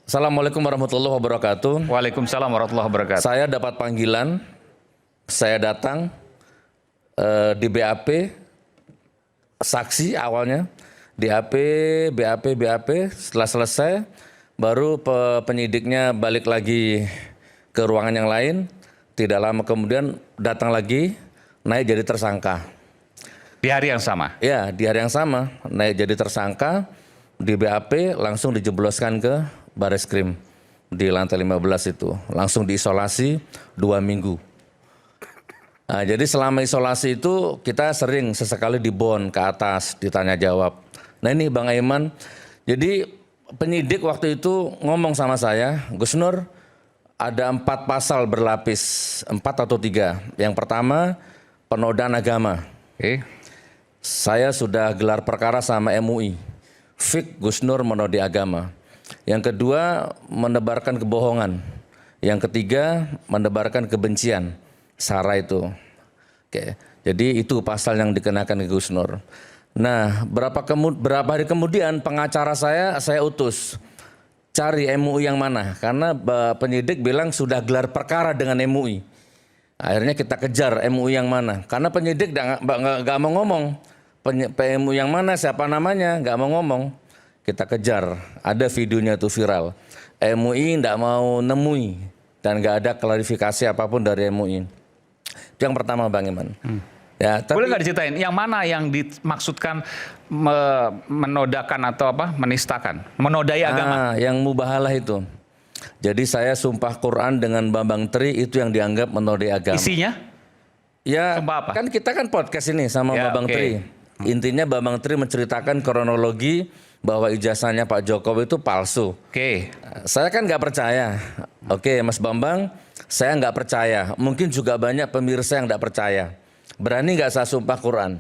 Assalamualaikum warahmatullahi wabarakatuh. Waalaikumsalam warahmatullahi wabarakatuh. Saya dapat panggilan, saya datang di BAP, saksi awalnya, BAP, setelah selesai, baru penyidiknya balik lagi ke ruangan yang lain, tidak lama kemudian datang lagi, naik jadi tersangka. Di hari yang sama? Ya, di hari yang sama, naik jadi tersangka, di BAP langsung dijebloskan ke Bareskrim di lantai 15 itu, langsung diisolasi 2 minggu. Nah, jadi selama isolasi itu kita sering sesekali dibon ke atas, ditanya jawab. Nah ini Bang Aiman, jadi penyidik waktu itu ngomong sama saya, Gus Nur ada 4 pasal berlapis, 4 atau 3. Yang pertama penodaan agama. Oke. Saya sudah gelar perkara sama MUI, Fik Gus Nur menodai agama. Yang kedua, menebarkan kebohongan. Yang ketiga, menebarkan kebencian. Sara itu. Oke. Jadi itu pasal yang dikenakan ke Gus Nur. Nah, berapa hari kemudian pengacara saya utus cari MUI yang mana, karena penyidik bilang sudah gelar perkara dengan MUI. Akhirnya kita kejar MUI yang mana, karena penyidik nggak mau ngomong. MUI yang mana, siapa namanya, nggak mau ngomong. Kita kejar, ada videonya tuh viral. MUI nggak mau nemui dan nggak ada klarifikasi apapun dari MUI. Itu yang pertama Bang Iman. Ya, Boleh nggak diceritain yang mana yang dimaksudkan menodakan atau apa, menistakan, menodai agama? Yang mubahalah itu. Jadi saya sumpah Quran dengan Bambang Tri itu yang dianggap menodai agama. Isinya? Ya, Sumpah apa? kan kita kan podcast ini sama Ya, Bambang oke. Tri. Intinya Bambang Tri menceritakan kronologi bahwa ijazahnya Pak Jokowi itu palsu. Oke. Saya kan nggak percaya. Oke, Mas Bambang, saya nggak percaya. Mungkin juga banyak pemirsa yang nggak percaya. Berani nggak saya sumpah Quran?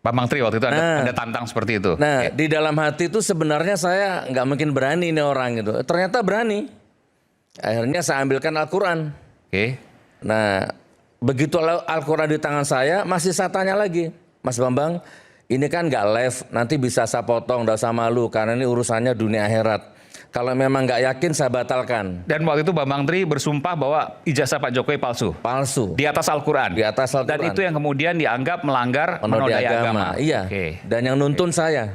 Bambang Tri waktu itu ada tantang seperti itu. Nah, Oke. di dalam hati itu sebenarnya saya nggak mungkin berani ini orang gitu. Ternyata berani. Akhirnya saya ambilkan Al-Quran. Oke. Nah, begitu Al-Quran di tangan saya, masih saya tanya lagi, Mas Bambang, ini kan nggak live, nanti bisa saya potong, nggak usah malu, karena ini urusannya dunia akhirat. Kalau memang nggak yakin, saya batalkan. Dan waktu itu Bambang Tri bersumpah bahwa ijazah Pak Jokowi palsu. Palsu. Di atas Al-Quran. Di atas Al-Quran. Dan itu yang kemudian dianggap melanggar Menodai menodai agama. Iya. Oke. Dan yang nuntun saya.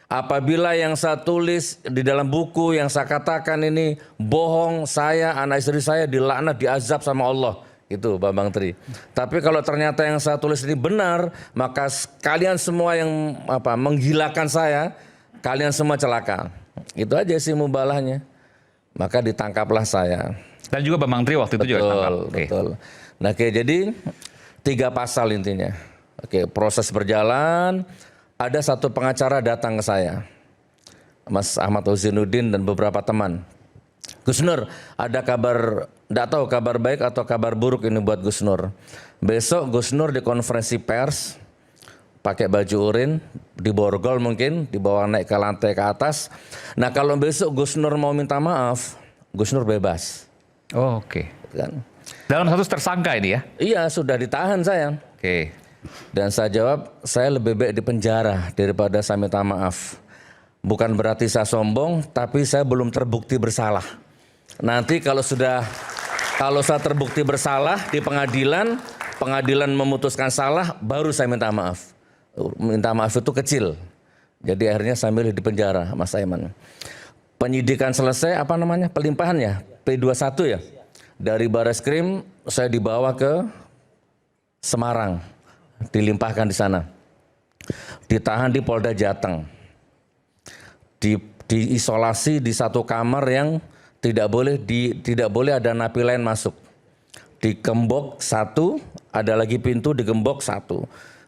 Apabila yang saya tulis di dalam buku yang saya katakan ini bohong, saya, anak istri saya dilaknat, diazab sama Allah. Itu Bambang Tri. Tapi kalau ternyata yang saya tulis ini benar, maka kalian semua yang menggilakan saya, kalian semua celaka. Itu aja sih mubalahnya. Maka ditangkaplah saya. Dan juga Bambang Tri waktu itu juga ditangkap. Oke. Betul. Nah, oke, jadi 3 pasal intinya. Oke, proses berjalan, ada satu pengacara datang ke saya, Mas Ahmad Huzinuddin dan beberapa teman. Gus Nur, ada kabar, enggak tahu kabar baik atau kabar buruk ini buat Gus Nur. Besok Gus Nur di konferensi pers, pakai baju urin, diborgol mungkin, dibawa naik ke lantai ke atas. Nah kalau besok Gus Nur mau minta maaf, Gus Nur bebas. Oh, oke. Kan? Dalam status tersangka ini ya? Iya, sudah ditahan saya. Oke. Dan saya jawab, saya lebih baik di penjara daripada saya minta maaf. Bukan berarti saya sombong, tapi saya belum terbukti bersalah. Nanti kalau saya terbukti bersalah di pengadilan, pengadilan memutuskan salah, baru saya minta maaf. Minta maaf itu kecil. Jadi akhirnya saya milih di penjara, Mas Aiman. Penyidikan selesai, pelimpahan ya, P21 ya. Dari Bareskrim saya dibawa ke Semarang, dilimpahkan di sana. Ditahan di Polda Jateng. Diisolasi di satu kamar yang tidak boleh ada napi lain masuk. Digembok 1, ada lagi pintu digembok 1.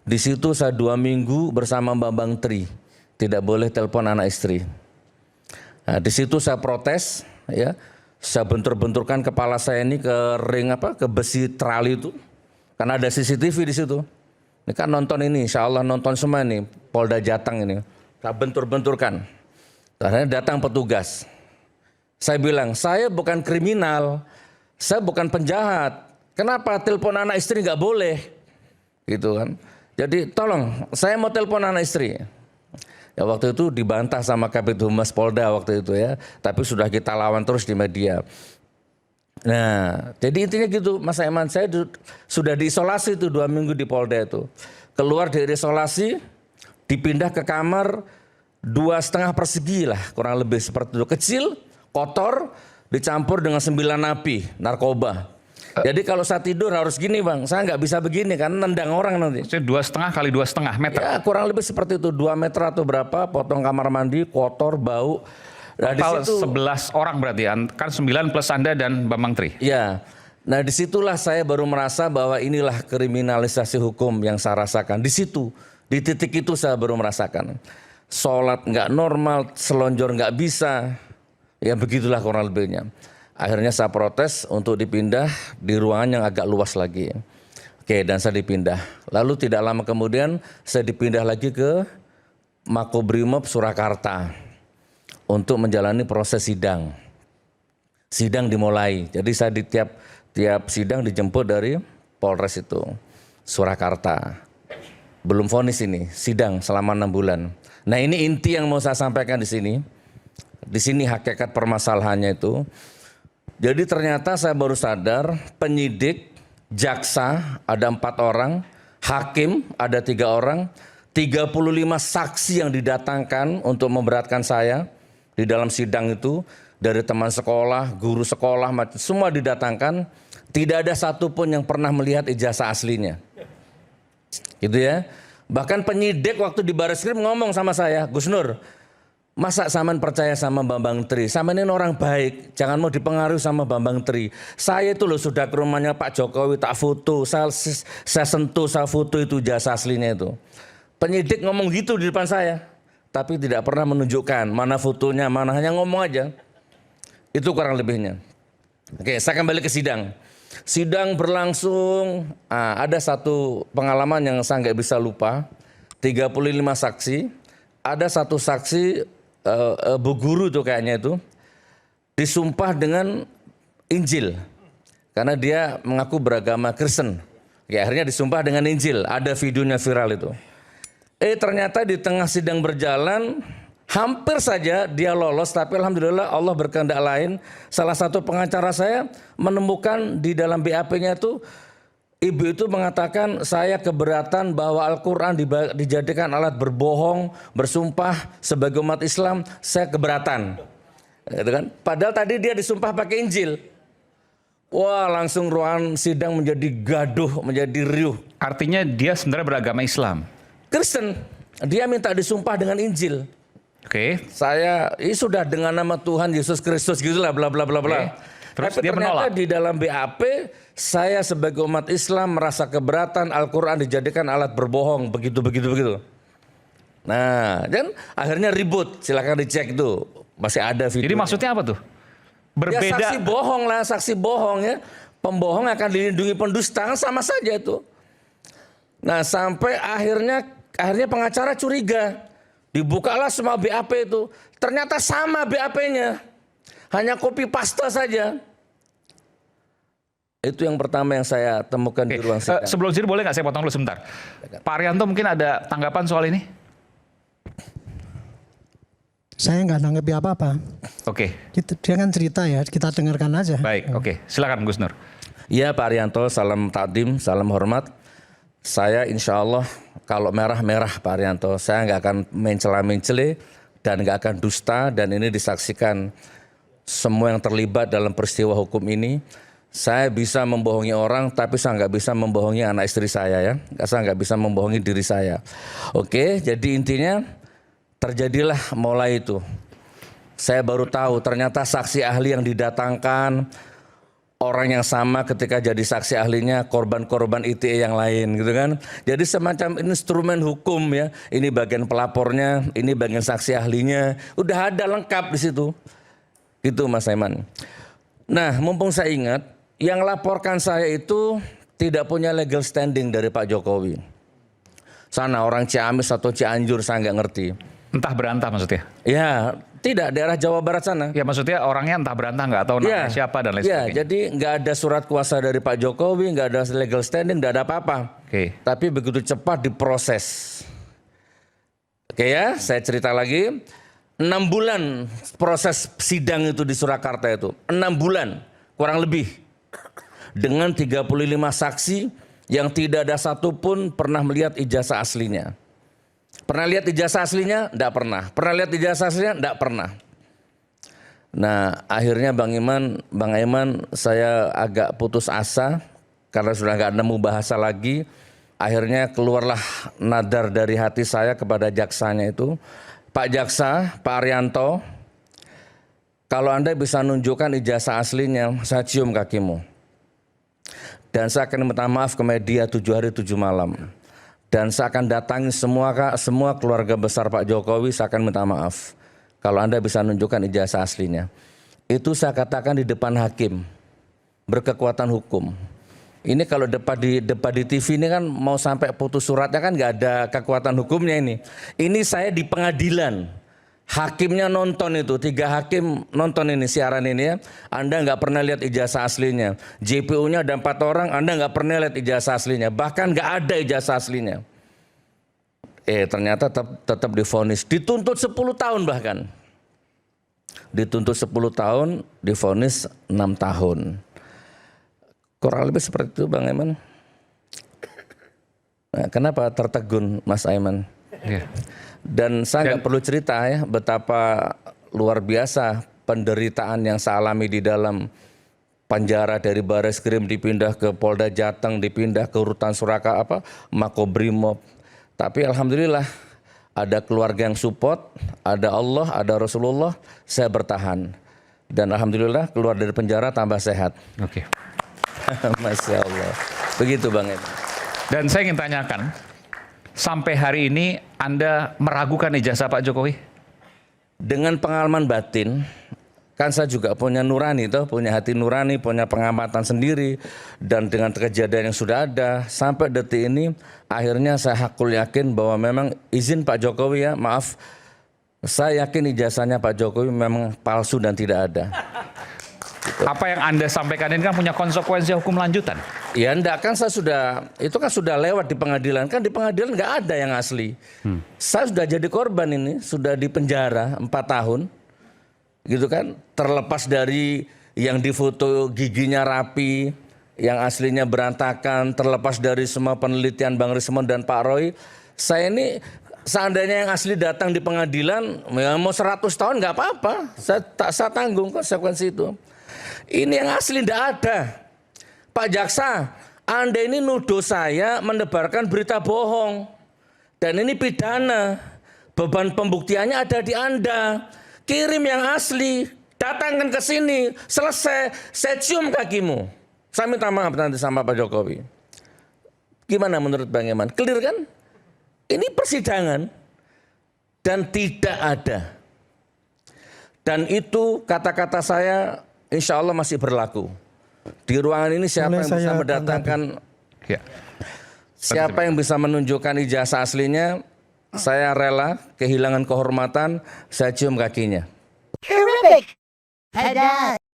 Di situ saya 2 minggu bersama Bambang Tri, tidak boleh telepon anak istri. Nah, di situ saya protes, ya, saya bentur-benturkan kepala saya ini ke ring ke besi trali itu, karena ada CCTV di situ. Ini kan nonton ini, insya Allah nonton semua nih, Polda Jateng ini, saya bentur-benturkan. Akhirnya datang petugas. Saya bilang, saya bukan kriminal, saya bukan penjahat. Kenapa telepon anak istri nggak boleh? Gitu kan. Jadi tolong, saya mau telepon anak istri. Ya waktu itu dibantah sama Kabid Humas Polda waktu itu ya, tapi sudah kita lawan terus di media. Nah, jadi intinya gitu, Mas Aiman, saya sudah diisolasi itu 2 minggu di Polda itu. Keluar dari isolasi, dipindah ke kamar 2,5 persegi lah, kurang lebih seperti itu. Kecil, kotor, dicampur dengan 9 napi, narkoba. Jadi kalau saya tidur harus gini Bang, saya nggak bisa begini karena nendang orang nanti. Itu 2,5 kali 2,5 meter. Ya kurang lebih seperti itu, 2 meter atau berapa, potong kamar mandi, kotor, bau. Nah, Total di situ, 11 orang berarti, kan 9 plus Anda dan Bambang Tri. ya, nah disitulah saya baru merasa bahwa inilah kriminalisasi hukum yang saya rasakan. Di situ, di titik itu saya baru merasakan. Sholat nggak normal, selonjor nggak bisa, ya begitulah kurang lebihnya. Akhirnya saya protes untuk dipindah di ruangan yang agak luas lagi. Oke, dan saya dipindah. Lalu tidak lama kemudian saya dipindah lagi ke Makobrimob Surakarta untuk menjalani proses sidang. Sidang dimulai. Jadi saya di tiap sidang dijemput dari Polres itu, Surakarta. Belum vonis ini, sidang selama 6 bulan. Nah ini inti yang mau saya sampaikan di sini. Di sini hakikat permasalahannya itu. Jadi ternyata saya baru sadar penyidik, jaksa ada 4 orang, hakim ada 3 orang, 35 saksi yang didatangkan untuk memberatkan saya di dalam sidang itu, dari teman sekolah, guru sekolah, semua didatangkan. Tidak ada satupun yang pernah melihat ijazah aslinya. Gitu ya. Bahkan penyidik waktu di Barreskrim ngomong sama saya, Gus Nur, masa Saman percaya sama Bambang Tri? Saman ini orang baik, jangan mau dipengaruhi sama Bambang Tri. Saya itu loh sudah ke rumahnya Pak Jokowi, tak foto, saya sentuh, saya foto itu jasa aslinya itu. Penyidik ngomong gitu di depan saya, tapi tidak pernah menunjukkan mana fotonya, mana, hanya ngomong aja. Itu kurang lebihnya. Oke, saya kembali ke sidang. Sidang berlangsung, ada satu pengalaman yang saya nggak bisa lupa, 35 saksi, ada satu saksi, Bu Guru tuh kayaknya itu, disumpah dengan Injil, karena dia mengaku beragama Kristen. Ya, akhirnya disumpah dengan Injil, ada videonya viral itu. Ternyata di tengah sidang berjalan, hampir saja dia lolos, tapi alhamdulillah Allah berkehendak lain. Salah satu pengacara saya menemukan di dalam BAP-nya itu, ibu itu mengatakan saya keberatan bahwa Al-Quran dijadikan alat berbohong, bersumpah sebagai umat Islam, saya keberatan. Gitu kan? Padahal tadi dia disumpah pakai Injil. Wah, langsung ruangan sidang menjadi gaduh, menjadi riuh. Artinya dia sebenarnya beragama Islam. Kristen, dia minta disumpah dengan Injil. Oke. Saya ini sudah dengan nama Tuhan Yesus Kristus gitulah bla bla bla bla. Terus tapi dia ternyata menolak. di dalam BAP saya sebagai umat Islam merasa keberatan Al-Quran dijadikan alat berbohong begitu. Nah, dan akhirnya ribut, silakan dicek itu masih ada video. Jadi maksudnya apa tuh? Ya, Berbeda. saksi bohong lah, saksi bohong ya. Pembohong akan dilindungi pendusta, kan sama saja itu. Nah sampai akhirnya pengacara curiga. Dibukalah semua BAP itu. Ternyata sama BAP-nya. Hanya copy paste saja. Itu yang pertama yang saya temukan di ruang sidang. Sebelum sini boleh nggak saya potong dulu sebentar? Pak Arianto mungkin ada tanggapan soal ini? Saya nggak nanggepi apa-apa. Oke, Dia kan cerita ya, kita dengarkan aja. baik. Oke, silakan Gus Nur. Iya Pak Arianto, salam takdim, salam hormat. Saya insya Allah kalau merah-merah Pak Arianto, saya nggak akan mencela-mencele dan nggak akan dusta, dan ini disaksikan semua yang terlibat dalam peristiwa hukum ini. Saya bisa membohongi orang, tapi saya nggak bisa membohongi anak istri saya ya. Saya nggak bisa membohongi diri saya. Oke, jadi intinya terjadilah mulai itu. Saya baru tahu ternyata saksi ahli yang didatangkan orang yang sama ketika jadi saksi ahlinya korban-korban ITE yang lain gitu kan. Jadi semacam instrumen hukum ya. Ini bagian pelapornya, ini bagian saksi ahlinya. Udah ada lengkap di situ. Gitu Mas Aiman. Nah, mumpung saya ingat, yang laporkan saya itu tidak punya legal standing dari Pak Jokowi. Sana orang Ciamis atau Cianjur saya nggak ngerti. Entah berantah maksudnya? Ya, tidak, daerah Jawa Barat sana. Ya maksudnya orangnya entah berantah, nggak tahu namanya siapa dan lain sebagainya. Jadi nggak ada surat kuasa dari Pak Jokowi, nggak ada legal standing, nggak ada apa-apa. Oke. Tapi begitu cepat diproses. Oke ya, saya cerita lagi. 6 bulan proses sidang itu di Surakarta itu. 6 bulan, kurang lebih. Dengan 35 saksi yang tidak ada satupun pernah melihat ijazah aslinya. Pernah lihat ijazah aslinya? Tidak pernah. Pernah lihat ijazah aslinya? Tidak pernah. Nah, akhirnya Bang Aiman, saya agak putus asa karena sudah nggak nemu bahasa lagi. Akhirnya keluarlah nadar dari hati saya kepada jaksanya itu, Pak Jaksa, Pak Arianto, kalau Anda bisa nunjukkan ijazah aslinya, saya cium kakimu. Dan saya akan minta maaf ke media 7 hari 7 malam. Dan saya akan datangi semua keluarga besar Pak Jokowi, saya akan minta maaf. Kalau Anda bisa nunjukkan ijazah aslinya. Itu saya katakan di depan hakim, berkekuatan hukum. Ini kalau debat di TV ini kan mau sampai putus suratnya kan nggak ada kekuatan hukumnya ini. Ini saya di pengadilan. Hakimnya nonton itu, 3 hakim nonton ini siaran ini ya. Anda nggak pernah lihat ijazah aslinya. JPU-nya ada 4 orang, Anda nggak pernah lihat ijazah aslinya. Bahkan nggak ada ijazah aslinya. Ternyata tetap divonis, dituntut 10 tahun bahkan. Dituntut 10 tahun, divonis 6 tahun. Kurang lebih seperti itu Bang Aiman. Nah, kenapa tertegun Mas Aiman? Ya. Dan saya nggak perlu cerita ya betapa luar biasa penderitaan yang saya alami di dalam penjara, dari Bareskrim dipindah ke Polda Jateng, dipindah ke Rutan Surakarta, Makobrimob. Tapi alhamdulillah ada keluarga yang support, ada Allah, ada Rasulullah, saya bertahan. Dan alhamdulillah keluar dari penjara tambah sehat. Oke. Masya Allah. Begitu Bang Aiman. Dan saya ingin tanyakan, sampai hari ini Anda meragukan ijazah Pak Jokowi? Dengan pengalaman batin, kan saya juga punya nurani toh, punya hati nurani, punya pengamatan sendiri, dan dengan kejadian yang sudah ada sampai detik ini, akhirnya saya hakul yakin bahwa memang izin Pak Jokowi ya, maaf, saya yakin ijazahnya Pak Jokowi memang palsu dan tidak ada. Apa yang Anda sampaikan ini kan punya konsekuensi hukum lanjutan. Ya enggak, kan saya itu kan sudah lewat di pengadilan, kan di pengadilan nggak ada yang asli. Saya sudah jadi korban ini, sudah di penjara 4 tahun. Gitu kan, terlepas dari yang difoto giginya rapi, yang aslinya berantakan, terlepas dari semua penelitian Bang Rismon dan Pak Roy, saya ini seandainya yang asli datang di pengadilan, ya mau 100 tahun nggak apa-apa, saya tanggung konsekuensi itu. Ini yang asli tidak ada. Pak Jaksa, Anda ini nuduh saya menebarkan berita bohong, dan ini pidana, beban pembuktiannya ada di Anda. Kirim yang asli, datangkan ke sini, selesai, saya cium kakimu. Saya minta maaf nanti sama Pak Jokowi. Gimana menurut Bang Aiman? Clear kan? Ini persidangan dan tidak ada. Dan itu kata-kata saya insya Allah masih berlaku. Di ruangan ini siapa yang bisa mendatangkan, siapa yang bisa menunjukkan ijazah aslinya, saya rela kehilangan kehormatan, saya cium kakinya. Terrific! Head